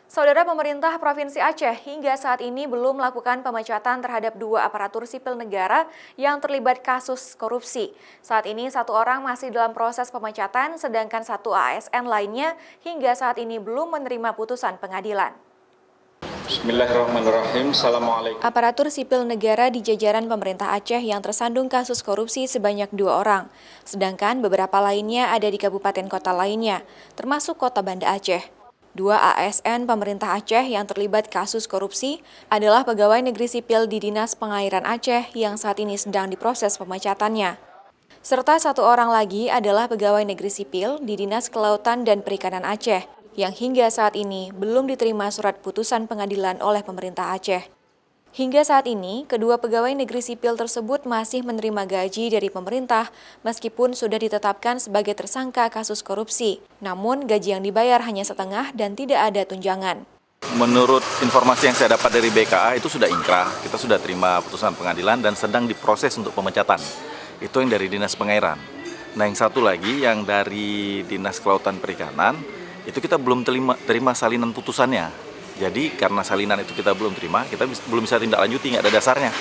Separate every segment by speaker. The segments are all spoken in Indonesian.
Speaker 1: Saudara, pemerintah Provinsi Aceh hingga saat ini belum melakukan pemecatan terhadap 2 aparatur sipil negara yang terlibat kasus korupsi. Saat ini 1 orang masih dalam proses pemecatan, sedangkan 1 ASN lainnya hingga saat ini belum menerima putusan pengadilan.
Speaker 2: Bismillahirrahmanirrahim. Assalamualaikum.
Speaker 1: Aparatur sipil negara di jajaran pemerintah Aceh yang tersandung kasus korupsi sebanyak 2 orang, sedangkan beberapa lainnya ada di kabupaten kota lainnya, termasuk kota Banda Aceh. 2 ASN pemerintah Aceh yang terlibat kasus korupsi adalah pegawai negeri sipil di Dinas Pengairan Aceh yang saat ini sedang diproses pemecatannya. Serta 1 orang lagi adalah pegawai negeri sipil di Dinas Kelautan dan Perikanan Aceh yang hingga saat ini belum diterima surat putusan pengadilan oleh pemerintah Aceh. Hingga saat ini, kedua pegawai negeri sipil tersebut masih menerima gaji dari pemerintah meskipun sudah ditetapkan sebagai tersangka kasus korupsi. Namun, gaji yang dibayar hanya setengah dan tidak ada tunjangan.
Speaker 2: Menurut informasi yang saya dapat dari BKA itu sudah inkrah, kita sudah terima putusan pengadilan dan sedang diproses untuk pemecatan. Itu yang dari Dinas Pengairan. Nah, yang satu lagi yang dari Dinas Kelautan Perikanan, itu kita belum terima salinan putusannya. Jadi karena salinan itu kita belum terima, kita belum bisa tindak lanjuti, nggak ada dasarnya.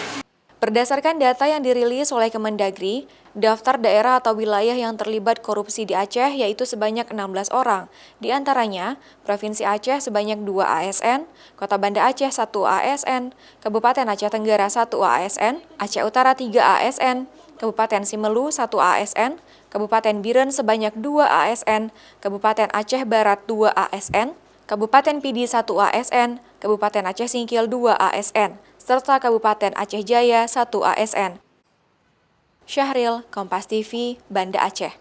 Speaker 1: Berdasarkan data yang dirilis oleh Kemendagri, daftar daerah atau wilayah yang terlibat korupsi di Aceh yaitu sebanyak 16 orang. Di antaranya, Provinsi Aceh sebanyak 2 ASN, Kota Banda Aceh 1 ASN, Kabupaten Aceh Tenggara 1 ASN, Aceh Utara 3 ASN, Kabupaten Simelu 1 ASN, Kabupaten Biren sebanyak 2 ASN, Kabupaten Aceh Barat 2 ASN, Kabupaten Pidi 1 ASN, Kabupaten Aceh Singkil 2 ASN, serta Kabupaten Aceh Jaya 1 ASN. Syahril, Kompas TV, Banda Aceh.